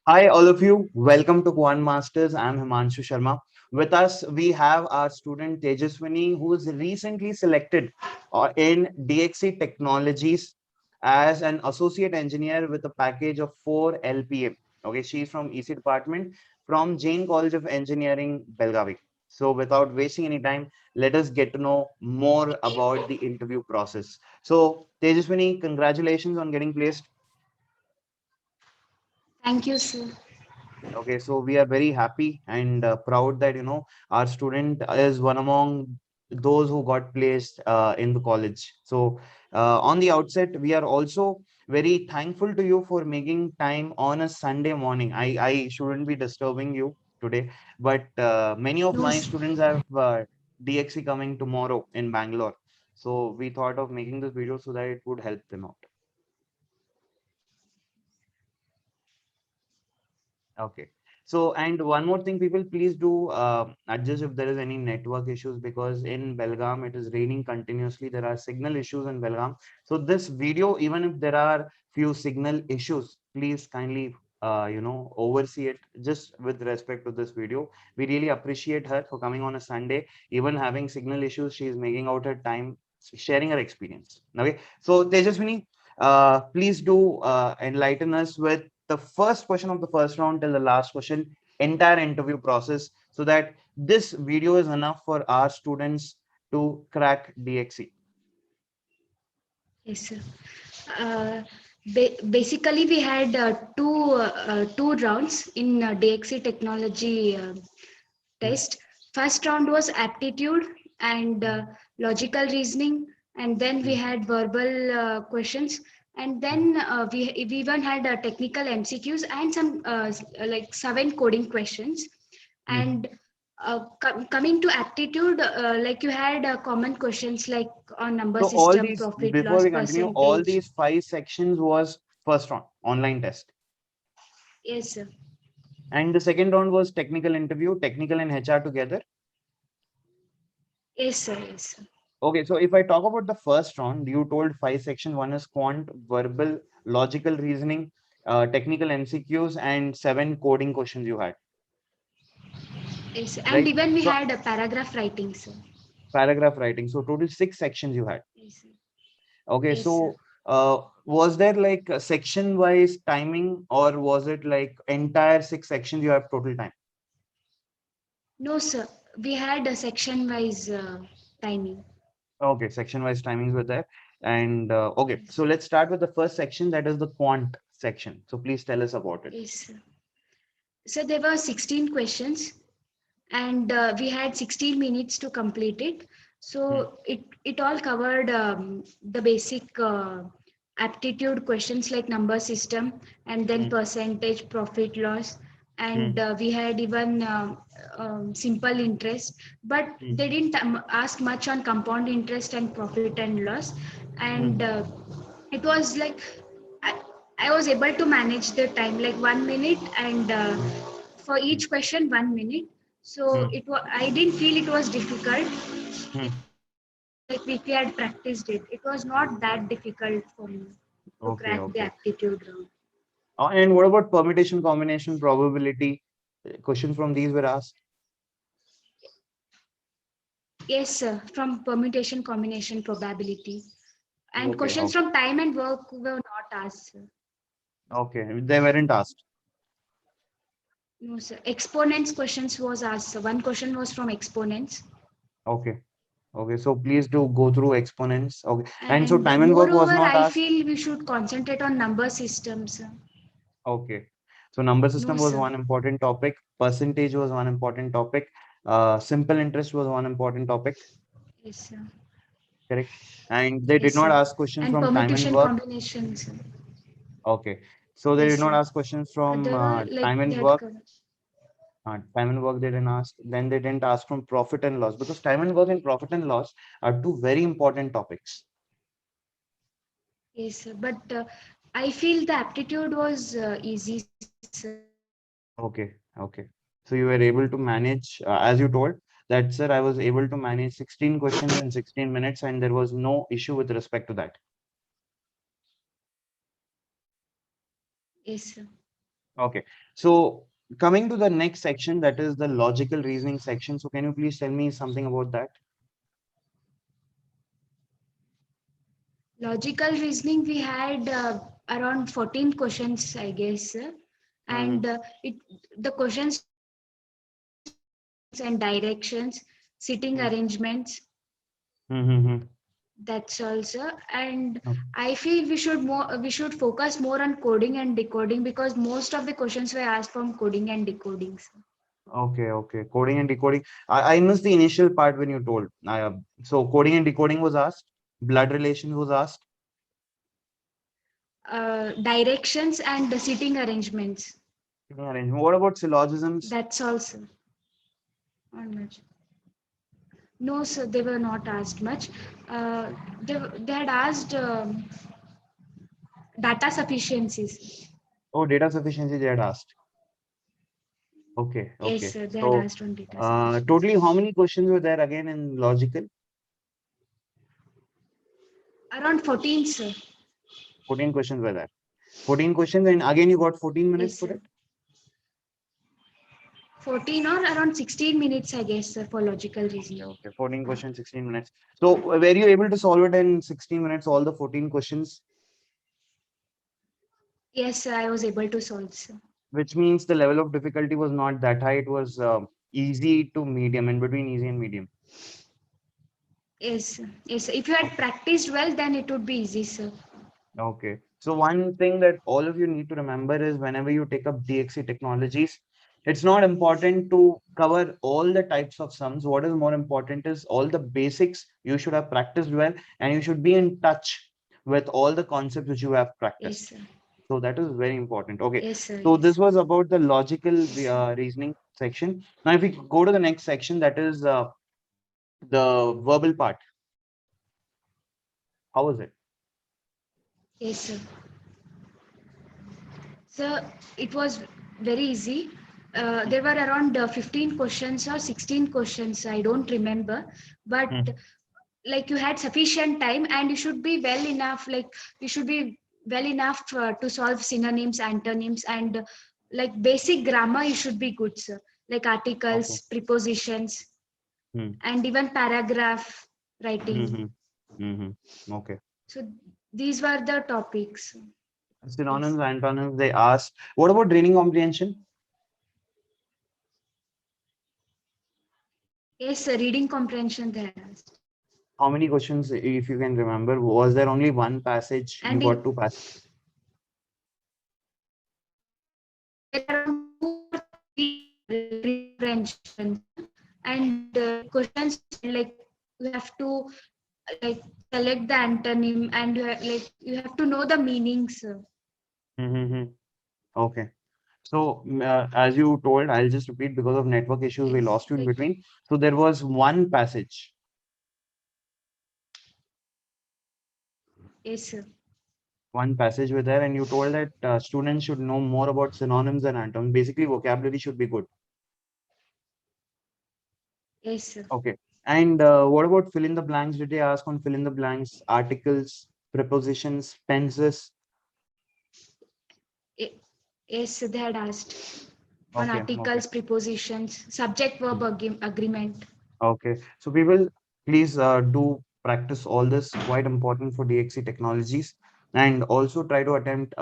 Hi, all of you. Welcome to Quant Masters. I'm Himanshu Sharma. With us, we have our student Tejaswini, who is recently selected in DXC Technologies as an associate engineer with a package of 4 LPA. Okay, she's from EC department from Jain College of Engineering, Belgavi. So, without wasting any time, let us get to know more about the interview process. So, Tejaswini, congratulations on getting placed. Thank you, sir. Okay, so we are very happy and proud that our student is one among those who got placed in the college. So on the outset, we are also very thankful to you for making time on a Sunday morning. I shouldn't be disturbing you today, but many of No, my sir. students have DXC coming tomorrow in Bangalore. So we thought of making this video so that it would help them out. Okay. So, and one more thing, people, please do adjust if there is any network issues because in Belgaum it is raining continuously. There are signal issues in Belgaum. So this video, even if there are few signal issues, please kindly oversee it just with respect to this video. We really appreciate her for coming on a Sunday, even having signal issues. She is making out her time, sharing her experience. Okay. So Tejaswini, please do enlighten us with the first question of the first round till the last question, entire interview process, so that this video is enough for our students to crack DXC. Yes, sir. Uh, Basically, we had two rounds in DXC technology Hmm, test. First round was aptitude and logical reasoning, and then we hmm, had verbal questions, and hmm, then we even had technical MCQs and some like 7 coding questions. hmm. And coming to aptitude, like you had common questions like on number So all system, these, profit before loss we continue, all percentage. these 5 sections was first round, online test. Yes, sir. And the second round was technical interview, technical and HR together. Yes, sir. Yes, sir. Okay, so if I talk about the first round, you told 5 sections. One is quant, verbal, logical reasoning, technical MCQs, and 7 coding questions you had, Yes, sir. And right? even we So had a paragraph writing, sir. paragraph writing. So total 6 sections you had. Yes, sir. Okay, Yes, sir. so was there like a section-wise timing, or was it like entire 6 sections you have total time? No, sir. We had a section-wise timing. Okay, section-wise timings were there. And okay, Yes, so let's start with the first section, that is the quant section. So please tell us about it. yes, sir. So there were 16 questions, and we had 16 minutes to complete it. Hmm, So it all covered the basic aptitude questions like number system, and then hmm, percentage, profit loss, and hmm, we had even simple interest, but hmm, they didn't ask much on compound interest and profit and loss. And hmm, it was like I, I was able to manage the time like 1 minute, and hmm, for hmm, each question 1 minute. So hmm, it was, I didn't feel it was difficult. hmm. Like if we had practiced it, it was not that difficult for me to Okay, crack the okay. aptitude round. And what about permutation, combination, probability? Questions from these were asked. Yes, sir, from permutation, combination, probability. And Okay, questions okay, from time and work were not asked, sir. okay. They weren't asked. No, sir. Exponents questions was asked, sir. One question was from exponents. Okay, okay. So please do go through exponents. Okay, and so And time and work moreover, was not I asked. feel we should concentrate on number systems, sir. Okay, so number system No, was sir. one important topic. Percentage was one important topic. Simple interest was one important topic. Yes, sir. Correct. And they did Yes, not sir. ask questions And from time and permutation work. combinations. Okay, so they Yes, did not sir. ask questions from There were like time they and had work. covered. Time and work they didn't ask. Then they didn't ask from profit and loss because time and work and profit and loss are two very important topics. Yes, sir. But I feel the aptitude was easy, sir. Okay, okay. So you were able to manage, as you told, that sir, I was able to manage 16 questions in 16 minutes, and there was no issue with respect to that. Yes, sir. Okay. So coming to the next section, that is the logical reasoning section. So can you please tell me something about that? Logical reasoning, we had around 14 questions, I guess. Mm-hmm. And the questions and directions, sitting arrangements, Mm-hmm. that's also. And I feel we should focus more on coding and decoding because most of the questions were asked from coding and decoding. Okay, okay. Coding and decoding. I missed the initial part when you told. So coding and decoding was asked. Blood relation was asked. Directions and the sitting arrangements. Sitting arrangement. What about syllogisms? That's also not much. No, sir, they were not asked much. They had asked data sufficiencies. Oh, data sufficiency they had asked. Okay, Yes, okay. sir, they had So asked on data sufficiency. totally how many questions were there again in logical? Around 14, sir. 14 questions were there. 14 questions, and again you got 14 minutes Yes, for sir. it. 14 or around 16 minutes, I guess, sir, for logical Okay, reasoning. okay. 14 questions, 16 minutes. So were you able to solve it in 16 minutes, all the 14 questions? Yes, sir, I was able to solve, sir. Which means the level of difficulty was not that high. It was easy to medium, in between easy and medium. Yes, sir. Yes, sir. If you had Okay. practiced well, then it would be easy, sir. Okay. So one thing that all of you need to remember is whenever you take up DXC technologies, it's not important to cover all the types of sums. What is more important is all the basics you should have practiced well, and you should be in touch with all the concepts which you have Yes, practiced. sir. So that is very important. Okay. Yes, sir. So this Yes. was about the logical reasoning section. Now, if we go to the next section, that is the verbal part. How was it? Yes, sir. So it was very easy. There were around 15 questions or 16 questions. I don't remember, but Mhm. like you had sufficient time and you should be well enough. Like you should be well enough to solve synonyms, antonyms, and like basic grammar. You should be good, sir. Like Okay. articles, prepositions, Hmm. and even paragraph writing. Mm-hmm. Mm-hmm. Okay. So these were the topics. Yes. Synonyms, antonyms, they asked. What about reading comprehension? Yes, sir. Reading comprehension they had asked. How many questions, if you can remember? Was there only one passage? You And in got two passages. there are around 2 or 3 comprehensions and questions like you have to like select the antonym and like you have to know the meanings. Mm-hmm. Okay. So, as you told, I'll just repeat because of network issues, we Yes, lost you in like between. So, there was one passage, yes, sir. were there, and you told that students should know more about synonyms and antonyms. Basically, vocabulary should be good. Yes, sir. Okay. And what about fill in the blanks? Did they ask on fill in the blanks, articles, prepositions, tenses? Ye- Yes, sir, they had asked on Okay. Okay. articles, prepositions, subject verb agreement. Okay. So people, please do practice all this. Quite important for DXC technologies, and also try to attempt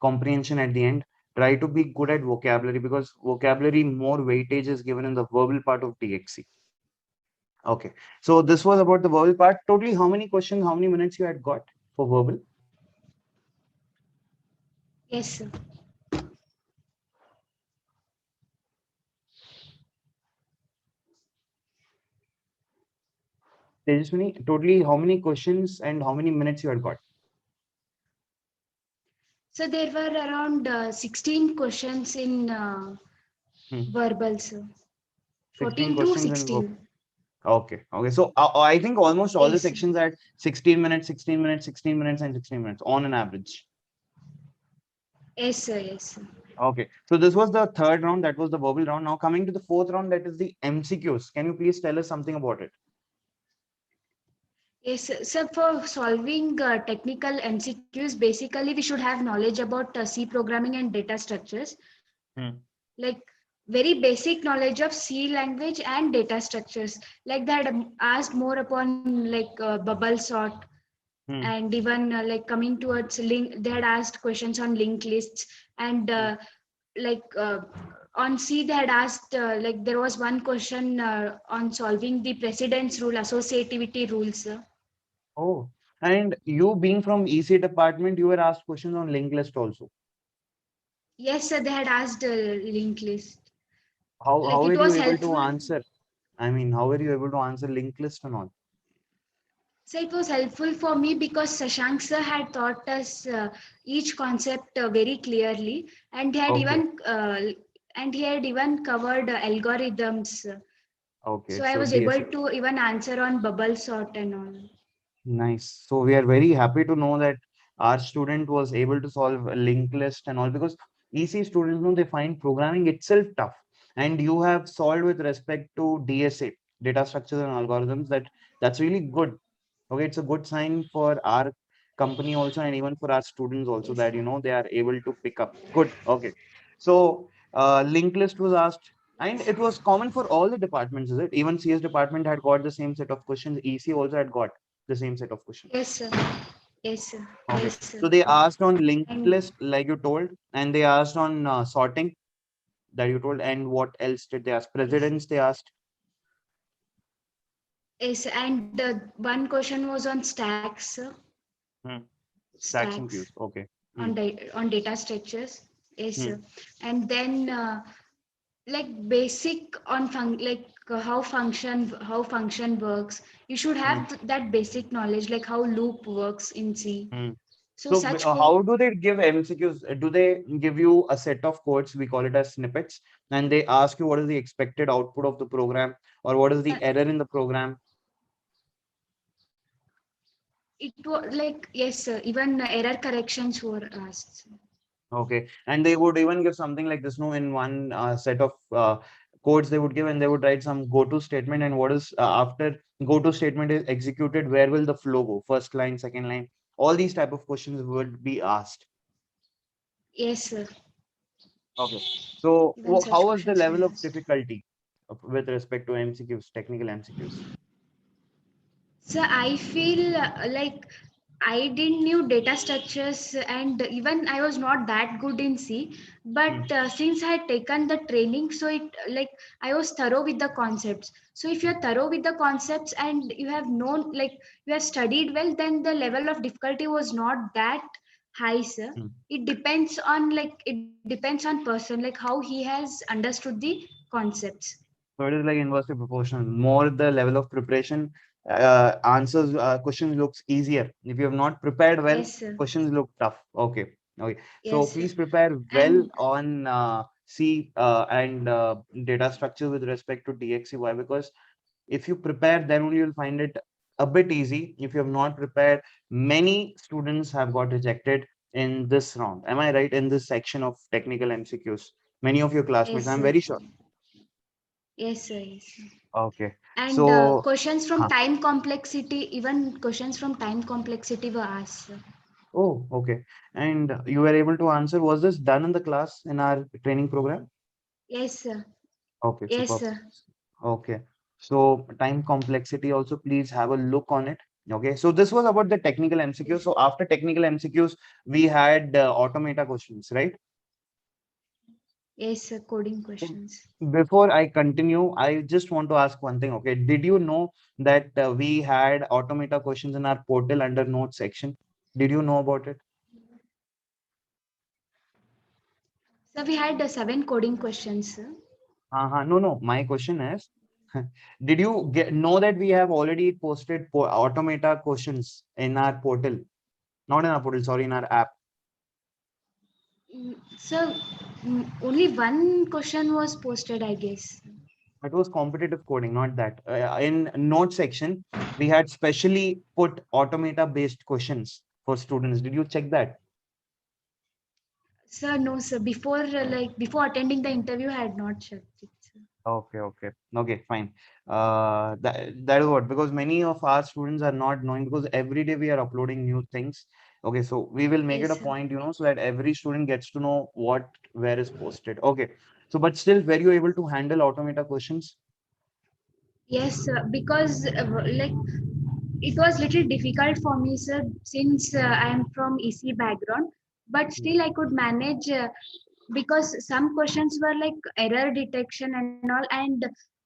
comprehension at the end. Try to be good at vocabulary because vocabulary more weightage is given in the verbal part of DXC. Okay. So this was about the verbal part. Totally, how many questions, how many minutes you had got for verbal? Yes, sir. Tejaswini, totally, how many questions and how many minutes you had got? So there were around 16 questions in Hmm. verbal, sir. 16 14 to questions and 16. okay. Okay. So I think almost all the Yes, sir. sections at 16 minutes, 16 minutes, 16 minutes, and 16 minutes on an average. Yes, sir. Yes, sir. Okay. So this was the third round. That was the verbal round. Now coming to the fourth round, that is the MCQs. Can you please tell us something about it? Yes, so for solving technical MCQs, basically we should have knowledge about C programming and data structures, Hmm. like very basic knowledge of C language and data structures. Like they had asked more upon like bubble sort, Hmm. and even like coming towards link, they had asked questions on linked lists, and Hmm. like on C they had asked like there was one question on solving the precedence rule, associativity rules. Oh, and you being from EC department, you were asked questions on linked list also. Yes, sir, they had asked linked list. How Like were it you was able to helpful. answer? I mean, how were you able to answer linked list and all? So it was helpful for me because Sashank sir had taught us each concept very clearly, Okay, and he had even covered algorithms. okay. So I So was able DSA. to even answer on bubble sort and all. Nice. So we are very happy to know that our student was able to solve a linked list and all, because EC students know they find programming itself tough. And you have solved with respect to DSA, data structures and algorithms. That's really good. Okay, it's a good sign for our company also, and even for our students also, Yes, that sir. they are able to pick up. Good. Okay. So linked list was asked, and it was common for all the departments, is it? Even CS department had got the same set of questions. EC also had got the same set of questions. Yes, sir. Yes, sir. Okay. Yes, sir. So they asked on linked And list, like you told, and they asked on sorting, that you told, and what else did they ask? yes, Presidents they asked. yes, and one question was on stacks, sir. Hmm. Stacks and Stacks queues. Okay. Hmm. on data structures. Yes, Hmm. sir. And then like basic on how function works. You should Hmm. have that basic knowledge, like how loop works in C. Hmm. So So, such how do they give MCQs? Do they give you a set of codes? We call it as snippets, and they ask you what is the expected output of the program, or what is the uh, error in the program? it was like yes, sir. Even error corrections were asked. Okay, and they would even give something like this. No, in one set of codes they would give, and they would write some go-to statement, and what is after go-to statement is executed, where will the flow go? First line, second line. All these type of questions would be asked. Yes, sir. Okay. So, Even such how was the questions were level of asked. difficulty with respect to MCQs, technical MCQs? So I feel like I didn't knew data structures, and even I was not that good in C. Hmm. But since I had taken the training, so it like I was thorough with the concepts. So if Hmm. you're thorough with the concepts and you have known, like you have studied well, then the level of difficulty was not that high, sir. Hmm. It depends on person, like how he has understood the concepts. So it is like inversely proportional. More the level of preparation, questions looks easier. If you have not prepared well, Yes, sir. questions look tough. Okay. Okay. So Yes, sir. please prepare well And on C and data structure with respect to DXY, because if you prepare, then only you'll find it a bit easy. If you have not prepared, many students have got rejected in this round. Am I right? In this section of technical MCQs, many of your classmates, yes, I'm sir. very sure. Yes, sir. Yes, sir. Okay. And So, questions from huh. time complexity, even questions from time complexity were asked, sir. Oh, okay. And you were able to answer. Was this done in the class in our training program? Yes, sir. Okay, Yes, superb. sir. Okay. So time complexity also, please have a look on it. Okay. So this was about the technical MCQ. Yes, So after technical MCQs, we had automata questions, right? yes, sir. Coding questions. Before I continue, I just want to ask one thing. Okay. Did you know that we had automata questions in our portal under notes section? Did you know about it? So we had 7 coding questions, sir. No, no. My question is, did you know that we have already posted automata questions in our portal? Not in our portal, sorry, in our app. So only one question was posted, I guess. It was competitive coding, not that. In note section, we had specially put automata based questions for students. Did you check that? Sir, no, sir. Before before attending the interview, I had not checked it. Okay, fine. That is what, because many of our students are not knowing, because every day we are uploading new things. Okay, so we will make it a Yes, sir. point, so that every student gets to know what where is posted. Okay, so but still, were you able to handle automata questions? Yes, sir. Because like it was little difficult for me, sir, since I am from EC background. But Hmm. still, I could manage because some questions were like error detection and all. And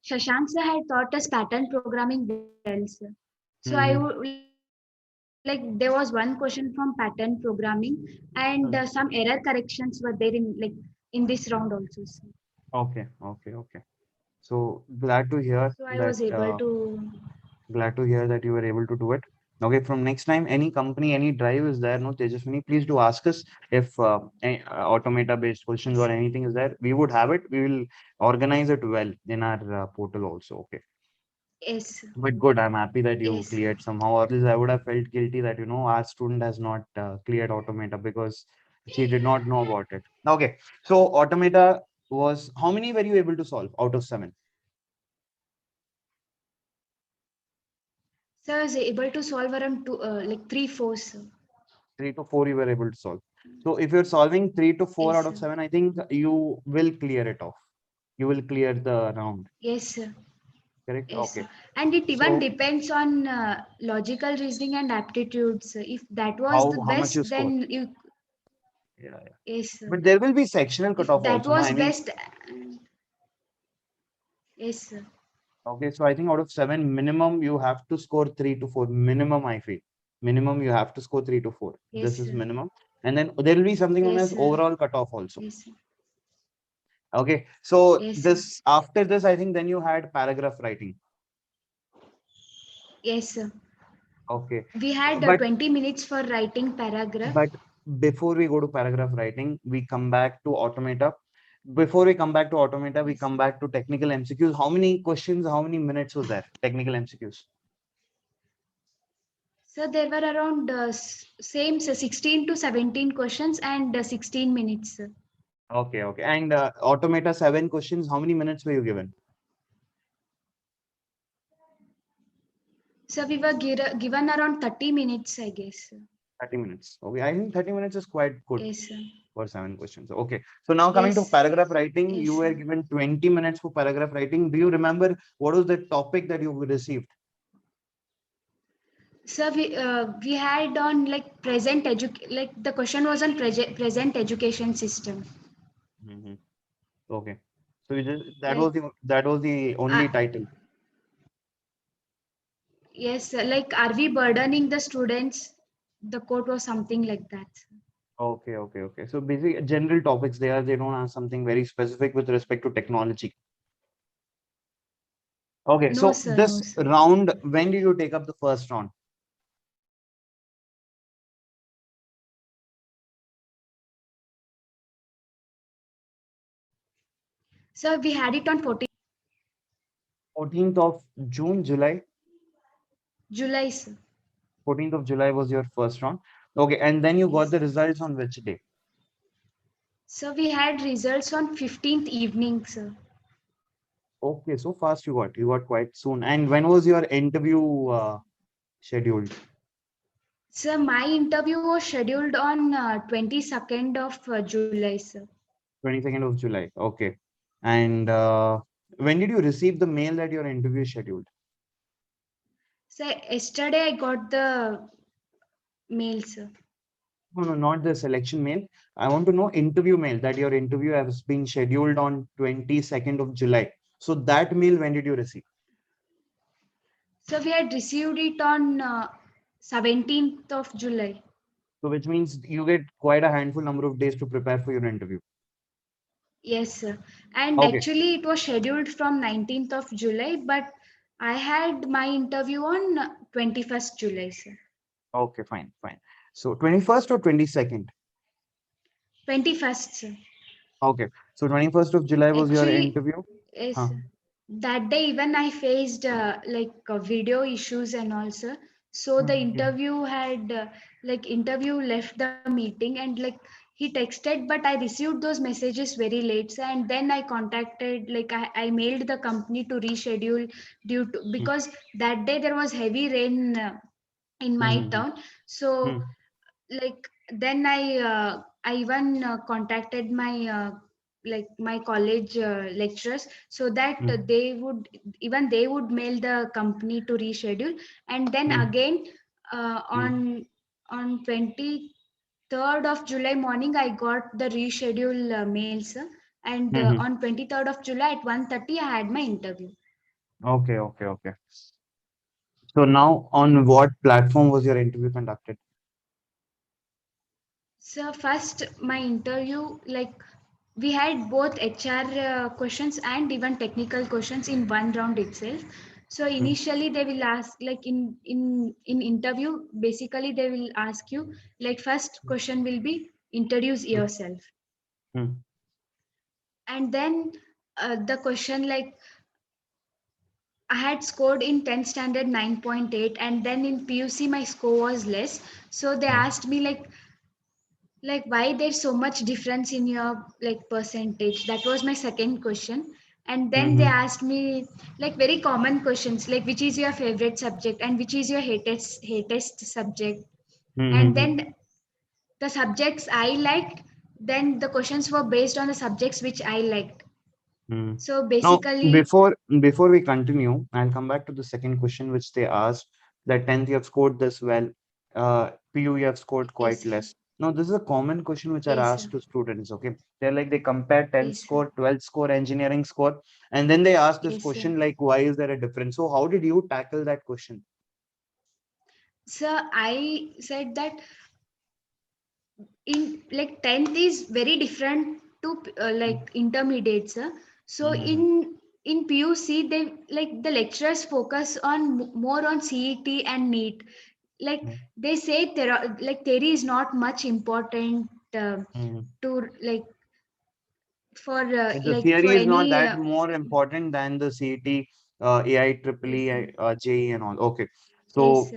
Shashank sir had taught us pattern programming well, sir. So Mm-hmm. there was one question from pattern programming, and some error corrections were there in this round also, sir. Okay. So glad to hear So I that. was able to. Glad to hear that you were able to do it. Okay, from next time, any company, any drive is there, no Tejaswini, please do ask us if automata based questions or Yes, anything is there. We would have it. We will organize it well in our portal also. Okay. yes, But good, I'm happy that you yes. cleared somehow. Or else I would have felt guilty that, our student has not cleared automata because she did not know about it. Okay. So automata was, how many were you able to solve out of 7? So I was able to solve around like 3, 4, sir. 3 to 4 you were able to solve. So if you're solving 3 to 4 out Yes, of sir. 7, I think you will clear it off. You will clear the round. Yes, sir. Correct? Yes, Okay. sir. And it even So depends on logical reasoning and aptitudes. If that was the how much best, you score? then you. Yeah. Yes, sir. But there will be sectional If cutoff that also. No, was I mean, best, yes, sir. okay. So I think out of 7, minimum you have to score 3 to 4. Minimum, I feel. Minimum you have to score 3 to 4. This Yes, is sir. minimum. And then there will be something known Yes, as sir. overall cutoff also. Yes, sir. Okay. So Yes, sir. this, after this, I think then you had paragraph writing. Yes, sir. Okay. We had But 20 minutes for writing paragraph. But before we go to paragraph writing, we come back to automata. Before we come back to automata, we Yes, come sir. back to technical MCQs. How many questions, how many minutes was there? Technical MCQs. So there were around same, so 16 to 17 questions and 16 minutes, sir. Okay. And automata 7 questions, how many minutes were you given? So we were given around 30 minutes, I guess, sir. 30 minutes. Okay, I think 30 minutes is quite good Yes, sir. for 7 questions. Okay. So now coming to Yes, paragraph writing, you yes, were sir. given 20 minutes for paragraph writing. Do you remember what was the topic that you received? So we had on like like the question was on present education system. Mhm. Okay. So Like that was the only uh, title. yes, sir, like are we burdening the students? The quote was something like that. Okay. So basically, general topics there, they don't have something very specific with respect to technology. Okay, No, so sir, no, this sir. round, when did you take up the first round? So we had it on 14 14th of June, July. July, sir. 14th of July was your first round. Okay, and then you got Yes. the results on which day? So we had results on 15th evening, sir. Okay, so fast you got. You got quite soon. And when was your interview scheduled? Sir, my interview was scheduled on 22nd of July, sir. 22nd of July. Okay. And when did you receive the mail that your interview is scheduled? So yesterday I got the mail, sir. No, not the selection mail. I want to know interview mail, that your interview has been scheduled on 22nd of July. So that mail, when did you receive? So we had received it on 17th of July. So which means you get quite a handful number of days to prepare for your interview. Yes, sir. And Okay. actually it was scheduled from 19th of July, but I had my interview on 21st July, sir. Okay, fine. So 21st or 22nd? 21st, sir. Okay. So 21st of July was your Actually, interview. yes, Huh. sir. That day even I faced video issues and also. So the Mhm. interview had interview left the meeting and like he texted, but I received those messages very late. So, and then I contacted, like I mailed the company to reschedule due to, mm, because that day there was heavy rain in my mm, town. So mm, like then I even contacted my like my college lecturers, so that mm, they would mail the company to reschedule. And then mm, again mm, on 23rd of July morning I got the reschedule mails, and mm, mm. on 23rd of July at 1:30 I had my interview. Okay, okay, okay. So now, on what platform was your interview conducted? So first my interview, like we had both HR questions and even technical questions in one round itself. So Mm, initially they will ask, like in interview, basically they will ask you, like first question will be introduce mm, yourself, mm, and then the question, like I had scored in 10th standard 9.8, and then in PUC my score was less. So they mm, asked me like why there's so much difference in your like percentage. That was my second question. And then they mm, asked me like very common questions, like which is your favorite subject and which is your hatest subject. mm, And mm, then the subjects I liked, then the questions were based on the subjects which I liked. mm. So Now, basically, before we continue, I'll come back to the second question, which they asked that 10th you have scored this well, PU you have scored quite yes, less. Now, this is a common question which are yes, asked to students. Okay, they're like they compare 10th yes, score, 12th score, engineering score, and then they ask this yes. question like, why is there a difference? So, how did you tackle that question? So I said that in like 10th is very different to like intermediates, so Mm-hmm. in PUC they like the lecturers focus on more on CET and NEET. Like they say there are, like theory is not much important Mm-hmm. to like The theory for is not any that more important than the CET, AI, yes, JEE and all. Okay. yes, So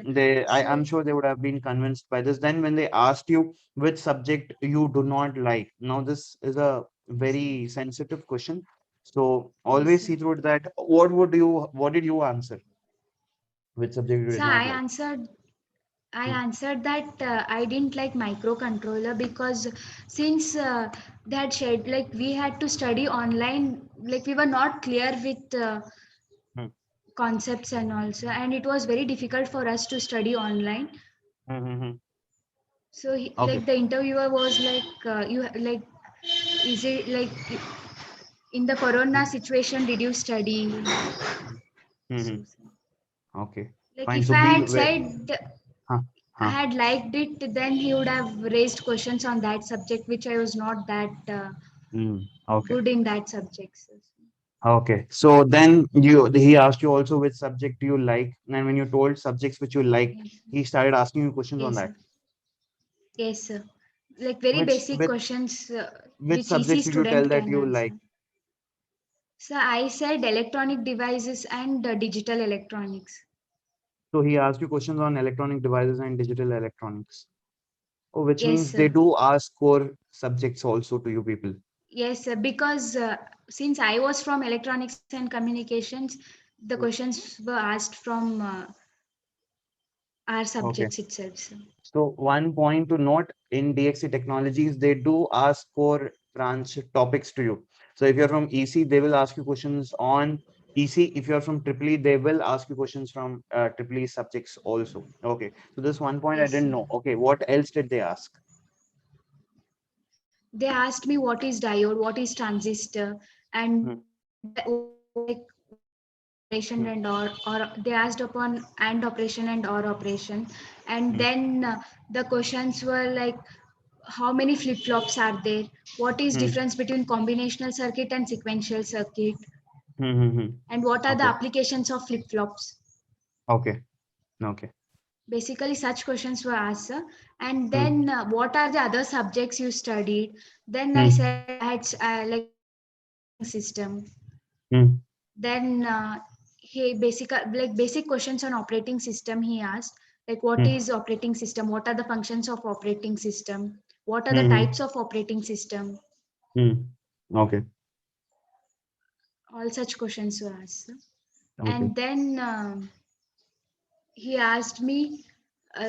I'm so sure they would have been convinced by this. Then when they asked you which subject you do not like, now this is a yes, very sensitive question. So yes. always see through that. What did you answer? Which subject you So did not like? I Hmm. answered that I didn't like microcontroller because since they had shared, like we had to study online, like we were not clear with Hmm. concepts and also, and it was very difficult for us to study online. Hmm. Hmm. So Okay. like the interviewer was like, you like, is it like in the corona Hmm. situation did you study? Hmm. Hmm. So Okay. like Fine. if So I be had very. said Huh. I Huh. had liked it, then he would have raised questions on that subject, which I was not that Okay. good in that subject. So, Okay. So then he asked you also which subject you like, and when you told subjects which you like, yes, he started asking you questions on yes, that. sir. Yes, sir. Like very Which basic which questions which which easy subjects did you tell student that can you like? answer. So I said electronic devices and digital electronics. So he asked you questions on electronic devices and digital electronics. Oh, which Yes, means they sir. do ask core subjects also to you people. Yes, sir. Because since I was from electronics and communications, the questions were asked from our Okay. subjects itself. Sir. So one point to note in DXC Technologies, they do ask core branch topics to you. So if you're from EC, they will ask you questions on EC. If you're from Triple E, they will ask you questions from Triple E subjects also. Okay. So this one point I Yes, didn't sir. know. Okay. What else did they ask? They asked me what is diode, what is transistor, and Hmm, like operation hmm, and or they asked upon and operation and or operation. And hmm, then the questions were like how many flip flops are there, what is hmm, difference between combinational circuit and sequential circuit, hmm, hmm, hmm. and what are the Okay. applications of flip flops. Okay. Okay. Basically such questions were asked, sir. And Hmm, then what are the other subjects you studied? Then I hmm, said I had like operating system. hmm, Then he basic questions on operating system he asked, like what hmm, is operating system, what are the functions of operating system, what are the Mm-hmm. types of operating system, Okay. all such questions were asked. Okay. And then he asked me,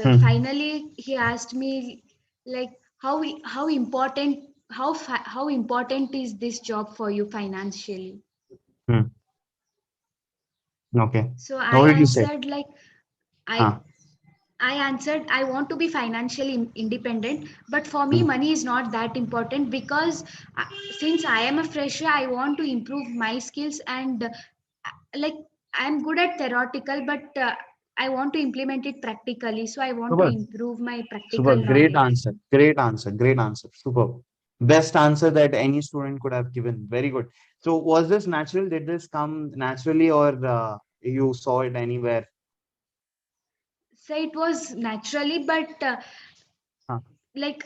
Hmm. finally he asked me like how important how important is this job for you financially. Hmm. Okay. So What I did you say? answered like I Huh. I answered, I want to be financially independent, but for me, Hmm. money is not that important because uh, since I am a fresher, I want to improve my skills and like I'm good at theoretical, but I want to implement it practically. So I want to Super. improve my Super. practical Great knowledge. answer. Great answer. Great answer. Super. Best answer that any student could have given. Very good. So was this natural? Did this come naturally, or you saw it anywhere? So it was naturally, but Huh. like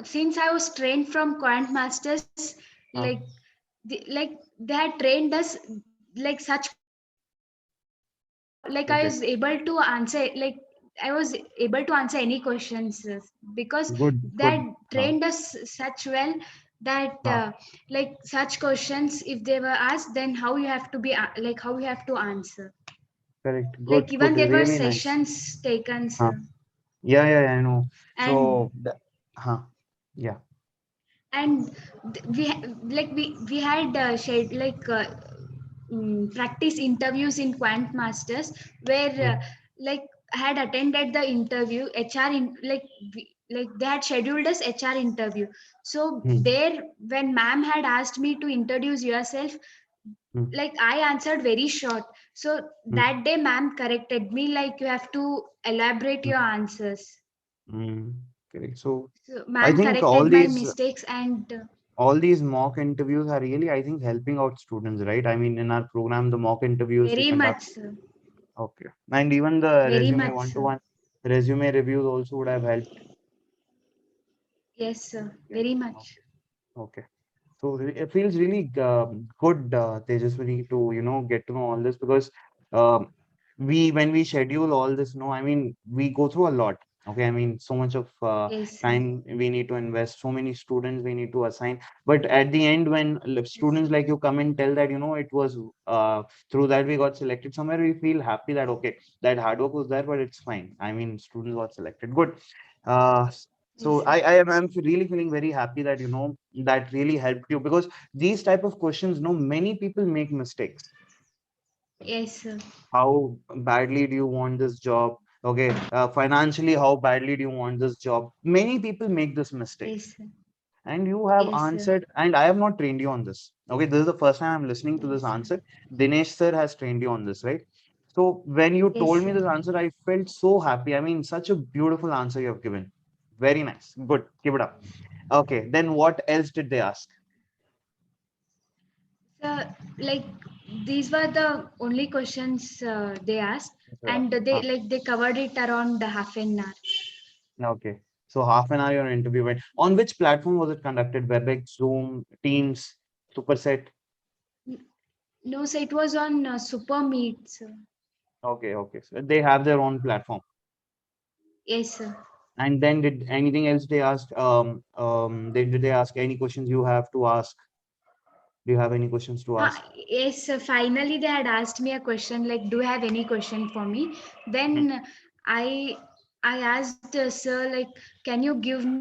since I was trained from Quant Masters, like Huh. like they had trained us like such like I Okay. was able to answer like I was able to answer any questions because Good. that Good. Huh. trained us such well that Huh. like such questions if they were asked, then how you have to be like how you have to answer. Correct. Like Good. even Good. there were Really nice. sessions taken, Huh. sir. Yeah. Yeah. Yeah, I know. and So. Huh. Yeah. and we had practice interviews in Quant Masters where Hmm. like I had attended the interview HR in like they had scheduled us HR interview. So Hmm. there when ma'am had asked me to introduce yourself, Hmm. like I answered very short. So Hmm. that day ma'am corrected me like you have to elaborate Hmm. your answers. Hmm. Correct. So So I ma'am think corrected my mistakes and all these mock interviews are really, I think, helping out students, right? I mean, in our program, the mock interviews we very conduct. much sir. Okay. And even the Very resume much, sir. one-to-one resume reviews also would have helped. Yes, sir. Yeah. Very much. Okay. Okay. So it feels really good, Tejaswini, to get to know all this because um, when we schedule all this, no, I mean we go through a lot. Okay, I mean so much of Yes, sir. time we need to invest, so many students we need to assign. But at the end, when Yes, sir. students like you come and tell that it was through that we got selected somewhere, we feel happy that okay, that hard work was there, but it's fine. I mean students got selected. Good. Uh, Yes, so sir. I'm really feeling very happy that that really helped you because these type of questions, many people make mistakes. Yes, sir. How badly do you want this job? Okay, financially, how badly do you want this job? Many people make this mistake, Yes, sir. and you have Yes, sir. answered. And I have not trained you on this. Okay, this is the first time I'm listening to this Yes, sir. answer. Dinesh sir has trained you on this, right? So when you Yes, told me sir. this answer, I felt so happy. I mean, such a beautiful answer you have given. Very nice. Good. Keep it up. Okay, then what else did they ask? So, like, these were the only questions they asked, and Huh. they covered it around half an hour. Okay. So half an hour your interview went. On which platform was it conducted? WebEx, Zoom, Teams, Superset? No, so it was on Super Meet, sir. Okay, okay. So they have their own platform. Yes, sir. And then did anything else they asked? Did they ask any questions you have to ask? Do you have any questions to ask? Yes, sir. Finally, they had asked me a question like, "Do you have any question for me?" Hmm. Then I I asked sir like, "Can you give me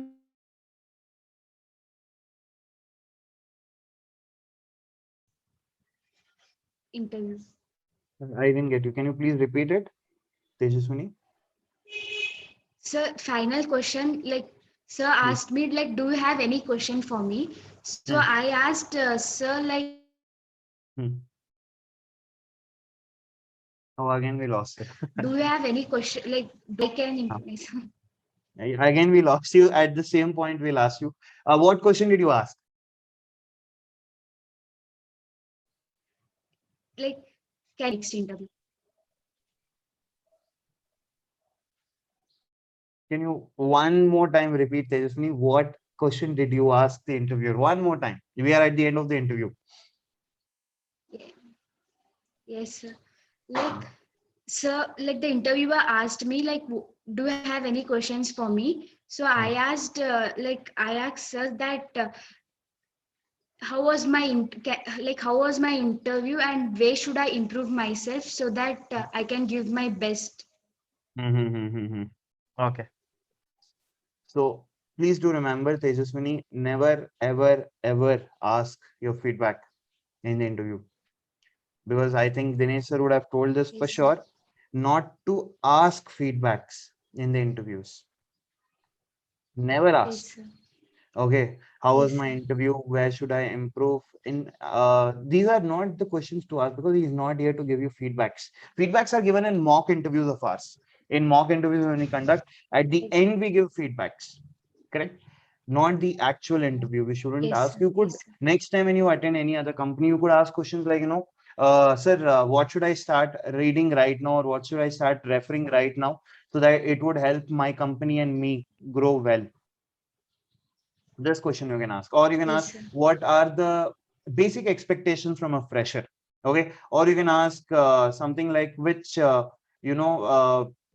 interview?" I didn't get you. Can you please repeat it, Tejaswini? So final question like sir Hmm. asked me like, "Do you have any question for me?" So Hmm. I asked sir like, Hmm. Oh, again we lost it. "Do you have any question like do I can Huh. implement?" Again we lost you. At the same point, we'll ask you. What question did you ask? Like, can next interview? Can you one more time repeat, Tejaswini? What question did you ask the interviewer? One more time. We are at the end of the interview. Yeah. Yes, sir. Like, sir, like the interviewer asked me like, "Do you have any questions for me?" So I asked, I asked sir that how was my how was my interview and where should I improve myself so that I can give my best. Okay. So please do remember, Tejaswini, never, ever, ever ask your feedback in the interview. Because I think Dinesh sir would have told this for Yes, sir. sure, not to ask feedbacks in the interviews. Never Yes, ask. sir. Okay, how was Yes, my sir. interview? Where should I improve? In these are not the questions to ask because he's not here to give you feedbacks. Feedbacks are given in mock interviews of ours. In mock interviews when we conduct, at the Yes, end we give feedbacks. Correct? Not the actual interview. We shouldn't yes, ask. sir. You could Yes, sir. next time when you attend any other company, you could ask questions like, sir, what should I start reading right now, or what should I start referring right now, so that it would help my company and me grow well. This question you can ask, or you can Yes, ask sir. what are the basic expectations from a fresher. Okay, or you can ask something like which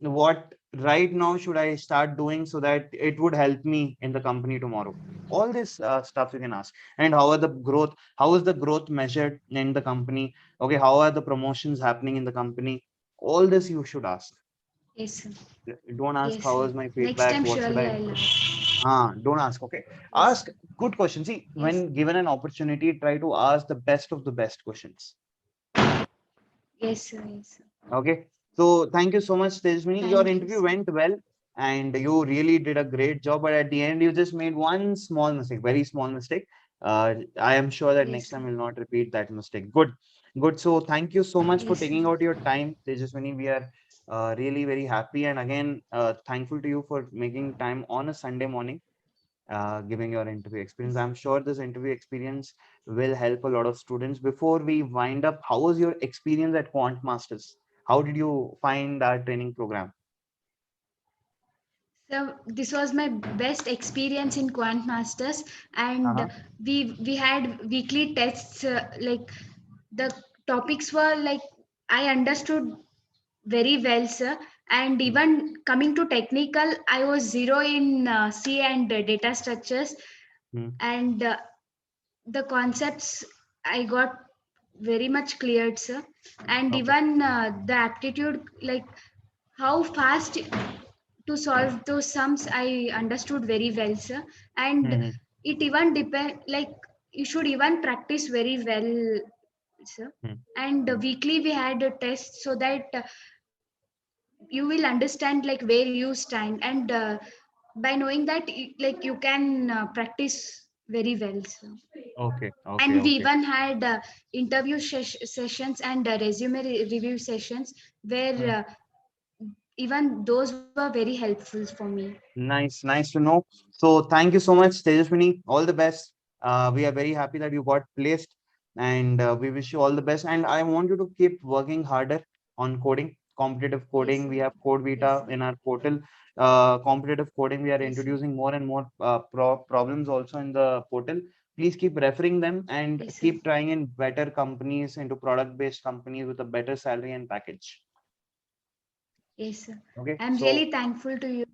what right now should I start doing so that it would help me in the company tomorrow. All this stuff you can ask. And how is the growth measured in the company? Okay, how are the promotions happening in the company? All this you should ask. Yes, sir. Don't ask Yes, how sir. is my Next feedback, time, what should surely I I'll improve. ask. Don't ask. Okay. Yes, Ask sir. good questions. See, Yes, when given an opportunity, try to ask the best of the best questions. yes, sir. Yes, sir. Okay. So thank you so much, Tejaswini. Your Thank you, interview sir. went well and you really did a great job. But at the end, you just made one small mistake, very small mistake. I am sure that Yes, next sir. time you'll not repeat that mistake. Good. Good. So thank you so much for Yes, sir. taking out your time, Tejaswini. We are really very happy. And again, thankful to you for making time on a Sunday morning, giving your interview experience. Yes. I'm sure this interview experience will help a lot of students. Before we wind up, how was your experience at Quant Masters? How did you find our training program? So this was my best experience in Quant Masters, and Uh-huh. we had weekly tests. The topics were like I understood very well, sir. And Mm, even coming to technical, I was zero in C and data structures, mm. and the concepts I got very much cleared, sir. And Okay. even the aptitude, like how fast to solve those sums, I understood very well, sir. And Mhm. it even depend, like you should even practice very well, sir. Mm, And mm. weekly we had a test so that you will understand like where you stand, and by knowing that, like you can practice very well, sir. Okay, okay, And we okay. even had interview sessions and resume review sessions Mm. where even those were very helpful for me. Nice, nice to know. So thank you so much, Tejaswini. All the best. We are very happy that you got placed, and we wish you all the best. And I want you to keep working harder on coding, competitive Yes, coding. sir. We have Code Yes, Vita sir. in our portal. Competitive coding, we are Yes, sir. introducing more and more problems also in the portal. Please keep referring them and Yes, sir. keep trying in better companies, into product-based companies with a better salary and package. Yes, sir. Okay, I'm so really thankful to you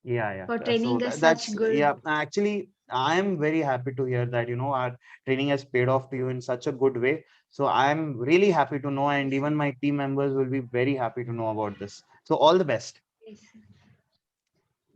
yeah, for yeah. So training us that's such good. yeah. Actually, I am very happy to hear that our training has paid off to you in such a good way. So I'm really happy to know, and Yes, sir. even my team members will be very happy to know about this. So all the best. Yes, sir.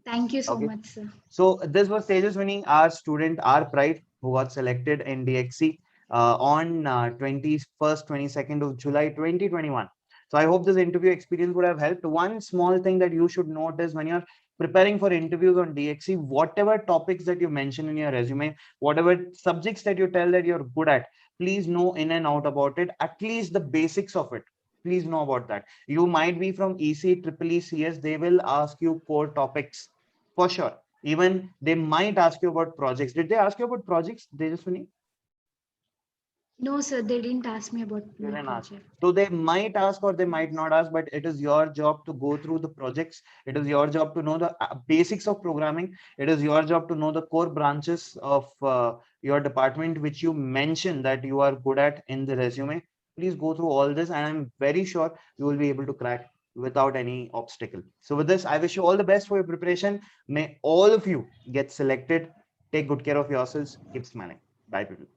Thank you so Okay. much, sir. So this was Tejaswini, our student, our pride, who got selected in DXC on 21st, 22nd of July 2021. So I hope this interview experience would have helped. One small thing that you should note is when you're preparing for interviews on DXC, whatever topics that you mention in your resume, whatever subjects that you tell that you're good at, please know in and out about it, at least the basics of it. Please know about that. You might be from EC, Triple E, CS, they will ask you core topics for sure. Even they might ask you about projects. Did they ask you about projects? They just Tejaswini? No, sir, they didn't ask me about They my didn't ask. project. So they might ask or they might not ask, but it is your job to go through the projects. It is your job to know the basics of programming. It is your job to know the core branches of your department, which you mentioned that you are good at in the resume. Please go through all this, and I'm very sure you will be able to crack without any obstacle. So with this, I wish you all the best for your preparation. May all of you get selected. Take good care of yourselves. Keep smiling. Bye, people.